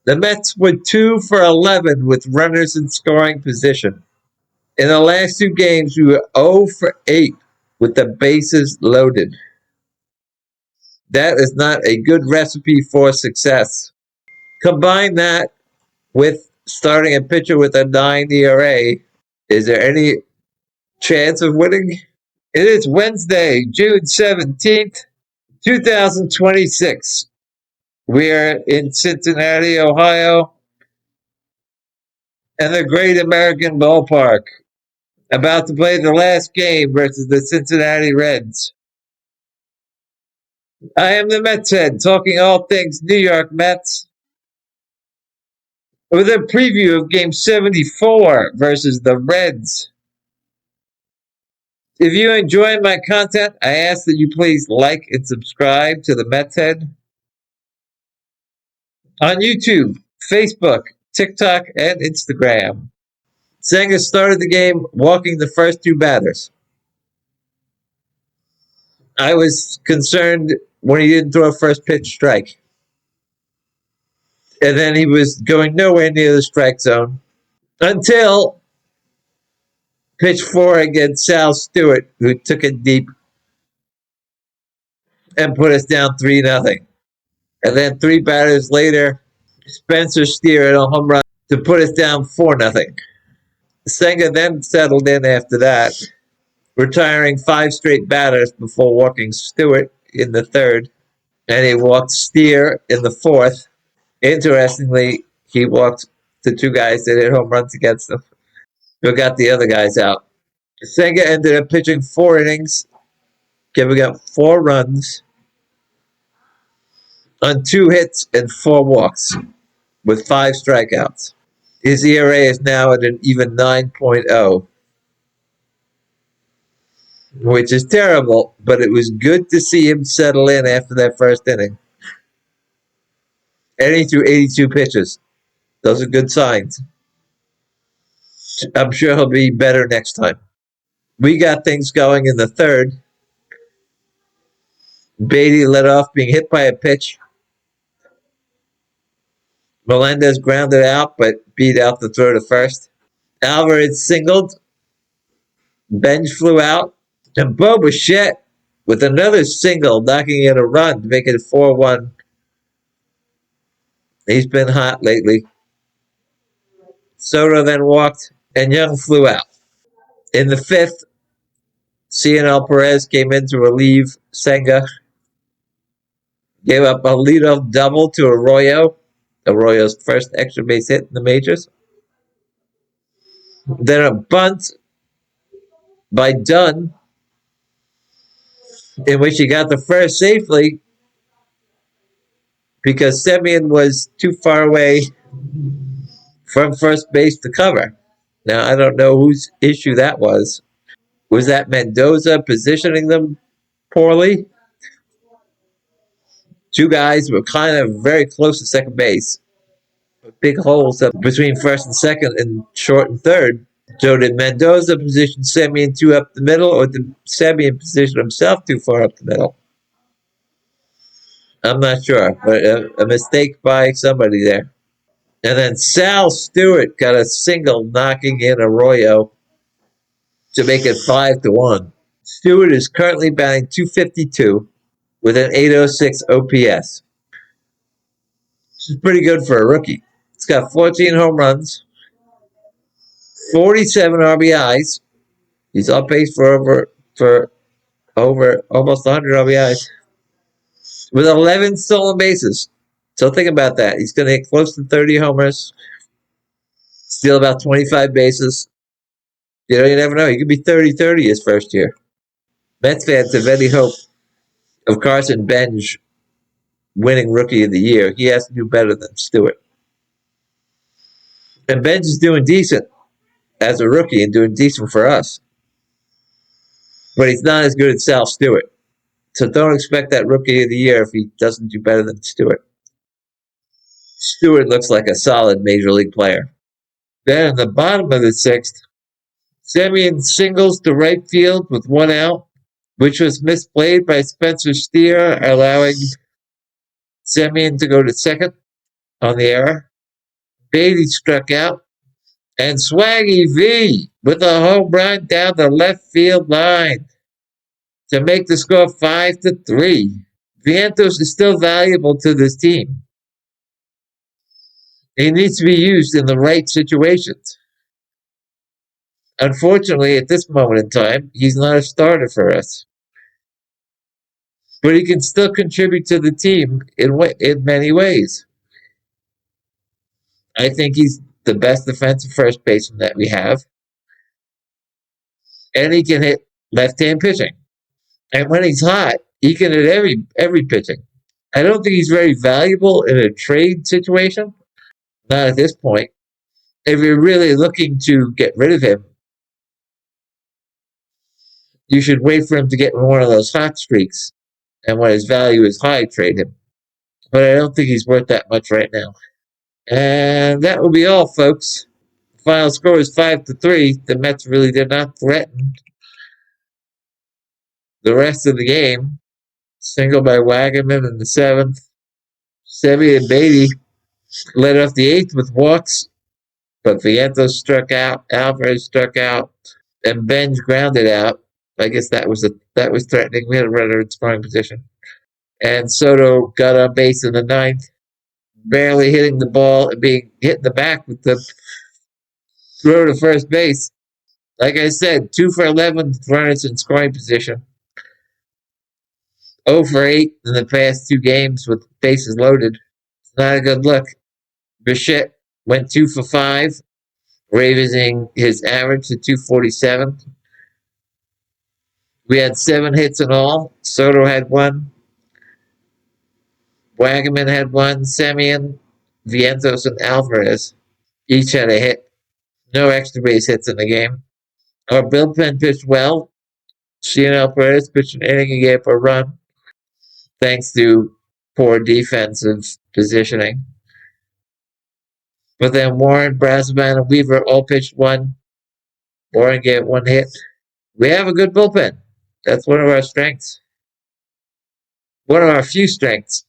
The Mets were 2 for 11 with runners in scoring position. In the last 2 games, we were 0 for 8 with the bases loaded. That is not a good recipe for success. Combine that with starting a pitcher with a 9 ERA. Is there any chance of winning? It is Wednesday, June 17th, 2026. We are in Cincinnati, Ohio, and the Great American Ballpark, about to play the last game versus the Cincinnati Reds. I am the Mets head, talking all things New York Mets, with a preview of Game 74 versus the Reds. If you enjoy my content, I ask that you please like and subscribe to the Mets head on YouTube, Facebook, TikTok, and Instagram. Senga started the game walking the first 2 batters. I was concerned when he didn't throw a first pitch strike. And then he was going nowhere near the strike zone until pitch 4 against Sal Stewart, who took it deep and put us down 3-0. And then 3 batters later, Spencer Steer had a home run to put us down 4-0. Senga then settled in after that, retiring 5 straight batters before walking Stewart in the 3rd. And he walked Steer in the 4th. Interestingly, he walked the 2 guys that hit home runs against him, who got the other guys out. Senga ended up pitching 4 innings, giving up 4 runs on 2 hits and 4 walks with 5 strikeouts. His ERA is now at an even 9.0, which is terrible, but it was good to see him settle in after that first inning. And he threw 82 pitches. Those are good signs. I'm sure he'll be better next time. We got things going in the 3rd. Beatty led off, being hit by a pitch. Melendez grounded out, but beat out the throw to first. Alvarez singled. Benj flew out. And Bo Bichette with another single, knocking in a run to make it 4-1. He's been hot lately. Soto then walked, and Young flew out. In the 5th, Cionel Perez came in to relieve Senga. Gave up a leadoff double to Arroyo. Arroyo's first extra base hit in the majors. Then a bunt by Dunn, in which he got the first safely because Semien was too far away from first base to cover. Now, I don't know whose issue that was. Was that Mendoza positioning them poorly? 2 guys were kind of very close to second base. Big holes up between first and second and short and third. So did Mendoza position Semien too up the middle, or did Semien position himself too far up the middle? I'm not sure, but a mistake by somebody there. And then Sal Stewart got a single, knocking in Arroyo to make it 5-1. Stewart is currently batting .252 with an .806 OPS. This is pretty good for a rookie. He's got 14 home runs, 47 RBIs. He's on pace for over almost 100 RBIs with 11 stolen bases. So think about that. He's going to hit close to 30 homers, steal about 25 bases. You never know. He could be 30-30 his first year. Mets fans have any hope of Carson Benj winning Rookie of the Year. He has to do better than Stewart. And Benj is doing decent as a rookie and doing decent for us. But he's not as good as Sal Stewart. So don't expect that Rookie of the Year if he doesn't do better than Stewart. Stewart looks like a solid major league player. Then in the bottom of the 6th, Semien singles to right field with 1 out, which was misplayed by Spencer Steer, allowing Semien to go to second on the error. Beatty struck out. And Swaggy V with a home run down the left field line to make the score 5-3. Vientos is still valuable to this team. He needs to be used in the right situations. Unfortunately, at this moment in time, he's not a starter for us. But he can still contribute to the team in many ways. I think he's the best defensive first baseman that we have. And he can hit left-hand pitching. And when he's hot, he can hit every pitching. I don't think he's very valuable in a trade situation. Not at this point. If you're really looking to get rid of him, you should wait for him to get one of those hot streaks. And when his value is high, trade him. But I don't think he's worth that much right now. And that will be all, folks. The final score is 5-3. The Mets really did not threaten the rest of the game. Single by Wagaman in the 7th. Seve and Beatty led off the 8th with walks, but Vientos struck out, Alvarez struck out, and Benj grounded out. I guess that was threatening. We had a runner in scoring position. And Soto got on base in the 9th, barely hitting the ball and being hit in the back with the throw to first base. Like I said, 2 for 11 runners in scoring position. 0 for 8 in the past 2 games with bases loaded. It's not a good look. Bichette went 2 for 5, raising his average to 247. We had 7 hits in all. Soto had 1. Wagaman had 1. Semien, Vientos, and Alvarez each had a hit. No extra base hits in the game. Our bullpen pitched well. Cionel Perez pitched an inning and gave up a run, thanks to poor defensive positioning. But then Warren, Brassman, and Weaver all pitched 1. Warren gave 1 hit. We have a good bullpen. That's one of our strengths. One of our few strengths.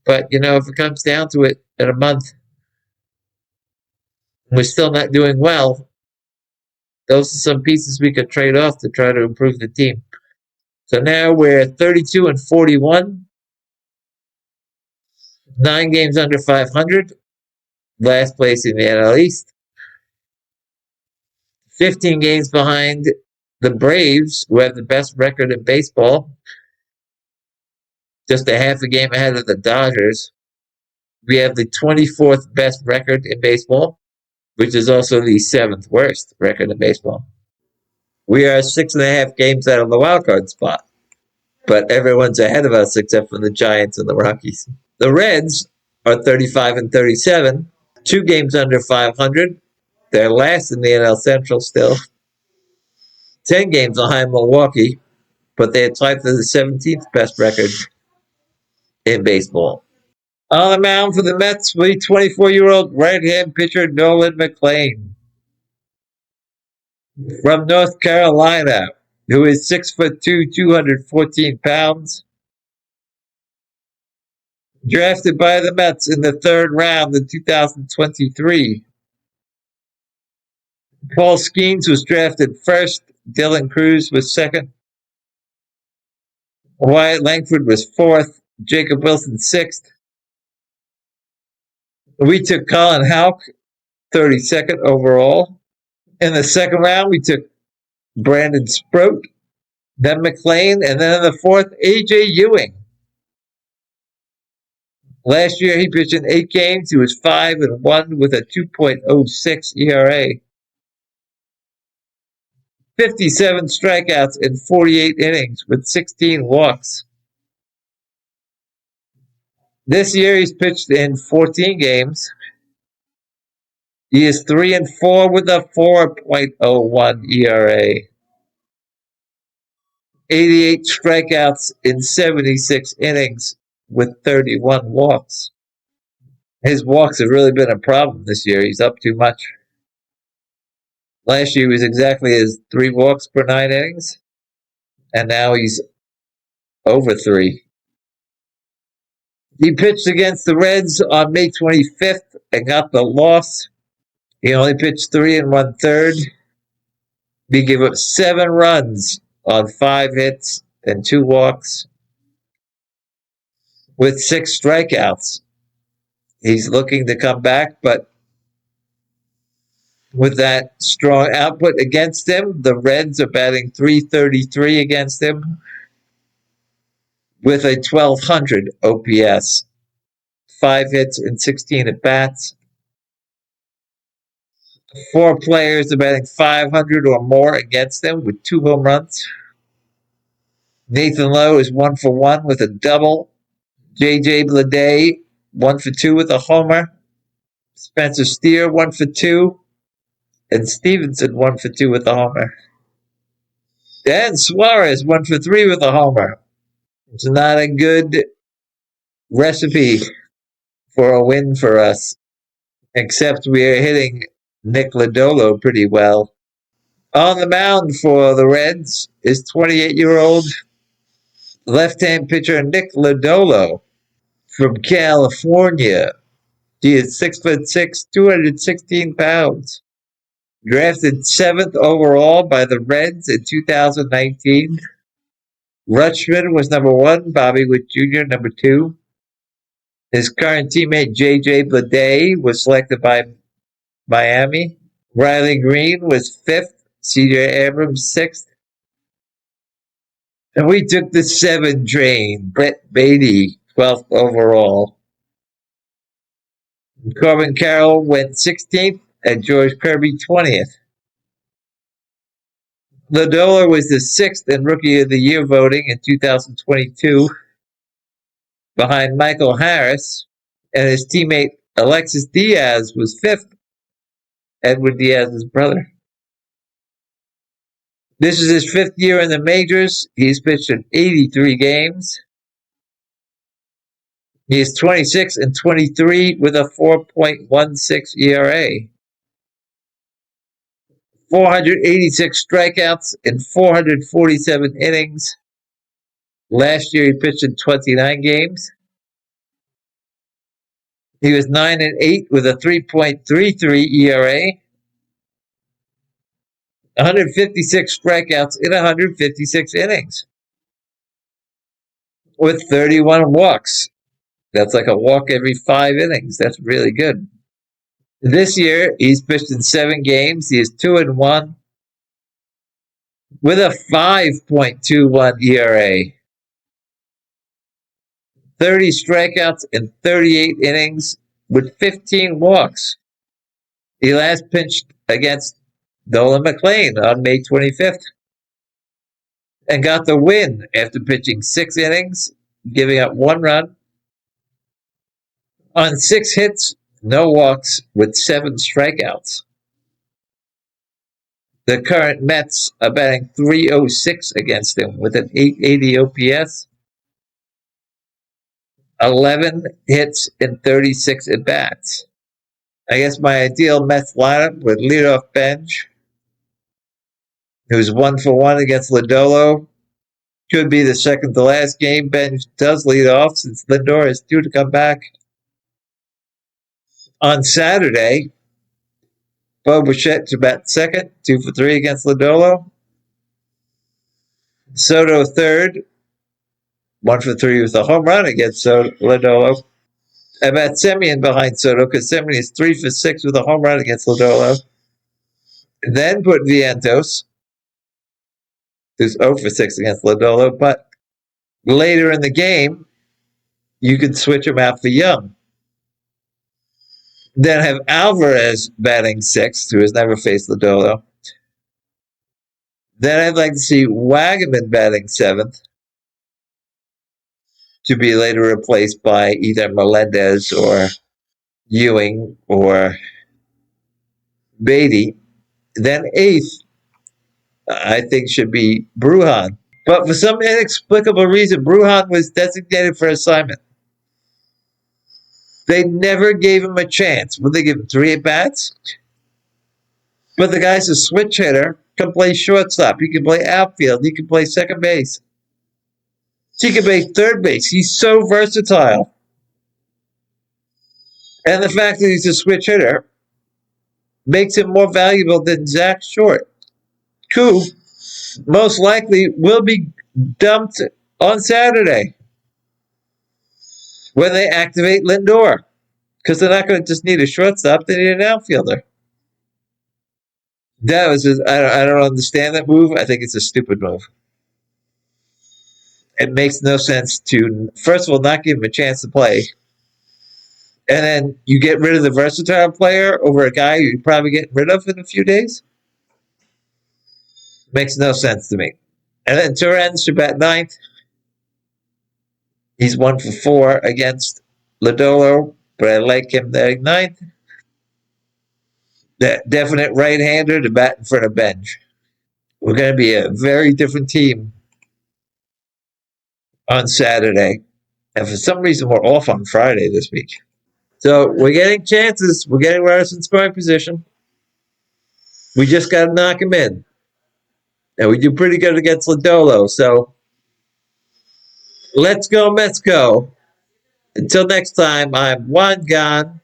But, if it comes down to it in a month, we're still not doing well, those are some pieces we could trade off to try to improve the team. So now we're 32-41, 9 games under 500, last place in the NL East, 15 games behind the Braves, who have the best record in baseball, just a half a game ahead of the Dodgers. We have the 24th best record in baseball, which is also the 7th worst record in baseball. We are 6.5 games out of the wild card spot, but everyone's ahead of us except for the Giants and the Rockies. The Reds are 35-37, 2 games under 500. They're last in the NL Central still. 10 games behind Milwaukee, but they're tied for the 17th best record in baseball. On the mound for the Mets, the 24-year-old right-hand pitcher Nolan McLean from North Carolina, who is 6'2", 214 pounds. Drafted by the Mets in the 3rd round in 2023. Paul Skeens was drafted 1st. Dylan Cruz was 2nd. Wyatt Langford was 4th. Jacob Wilson 6th. We took Colin Houck, 32nd overall. In the 2nd round, we took Brandon Sproat, then McLean, and then in the 4th, A.J. Ewing. Last year, he pitched in 8 games. He was 5-1 with a 2.06 ERA. 57 strikeouts in 48 innings with 16 walks. This year, he's pitched in 14 games. He is 3-4 with a 4.01 ERA. 88 strikeouts in 76 innings with 31 walks. His walks have really been a problem this year. He's up too much. Last year, he was exactly as 3 walks per 9 innings, and now he's over 3. He pitched against the Reds on May 25th and got the loss. He only pitched 3 1/3. He gave up 7 runs on 5 hits and 2 walks with 6 strikeouts. He's looking to come back, but with that strong output against him, the Reds are batting .333 against him with a 1200 OPS, 5 hits and 16 at bats. 4 players are batting .500 or more against them with 2 home runs. Nathan Lowe is 1 for 1 with a double. J.J. Bleday 1 for 2 with a homer. Spencer Steer 1 for 2. And Stevenson 1 for 2 with a homer. And Suarez 1 for 3 with a homer. It's not a good recipe for a win for us, except we are hitting Nick Lodolo pretty well. On the mound for the Reds is 28-year-old left-hand pitcher Nick Lodolo from California. He is 6'6", 216 pounds. Drafted 7th overall by the Reds in 2019. Rutschman was number 1, Bobby Witt Jr. number 2. His current teammate J.J. Bleday was selected by Miami. Riley Green was 5th, C.J. Abrams 6th. And we took the 7 train, Brett Beatty, 12th overall. Corbin Carroll went 16th and George Kirby 20th. Lodolo was the 6th in Rookie of the Year voting in 2022, behind Michael Harris, and his teammate Alexis Diaz was 5th, Edward Diaz's brother. This is his 5th year in the majors. He's pitched in 83 games. He is 26 and 23 with a 4.16 ERA. 486 strikeouts in 447 innings. Last year he pitched in 29 games. He was 9 and 8 with a 3.33 ERA. 156 strikeouts in 156 innings with 31 walks. That's like a walk every 5 innings. That's really good. This year, he's pitched in 7 games. He is 2 and 1 with a 5.21 ERA. 30 strikeouts in 38 innings with 15 walks. He last pitched against Dolan McClain on May 25th and got the win after pitching 6 innings, giving up 1 run on 6 hits, no walks, with 7 strikeouts. The current Mets are batting .306 against him with an .880 OPS, 11 hits and 36 at-bats. I guess my ideal Mets lineup with leadoff Bench, who's 1 for 1 against Lodolo. Could be the second to last game Bench does lead off since Lindor is due to come back. On Saturday, Bo Bichette to bat second, 2 for 3 against Lodolo. Soto third, 1 for 3 with a home run against Lodolo. I bat Semien behind Soto because Semien is 3 for 6 with a home run against Lodolo. Then put Vientos, who's 0 for 6 against Lodolo, but later in the game, you could switch him out for Young. Then have Alvarez batting 6th, who has never faced Lodolo. Then I'd like to see Wagaman batting 7th, to be later replaced by either Melendez or Ewing or Beatty. Then 8th, I think, should be Brujan. But for some inexplicable reason, Brujan was designated for assignment. They never gave him a chance. Would they give him 3 at-bats? But the guy's a switch hitter, can play shortstop. He can play outfield. He can play second base. He can play third base. He's so versatile. And the fact that he's a switch hitter makes him more valuable than Zach Short, who most likely will be dumped on Saturday when they activate Lindor. Because they're not going to just need a shortstop, they need an outfielder. That was just, I don't understand that move. I think it's a stupid move. It makes no sense to, first of all, not give him a chance to play. And then you get rid of the versatile player over a guy you're probably getting rid of in a few days. Makes no sense to me. And then Torrens should bat ninth. He's 1 for 4 against Lodolo, but I like him batting ninth. That definite right-hander to bat in front of Benj. We're going to be a very different team on Saturday. And for some reason, we're off on Friday this week. So we're getting chances. We're getting runners in scoring position. We just got to knock him in. And we do pretty good against Lodolo. So let's go, Mets go. Until next time, I'm Juan Gan.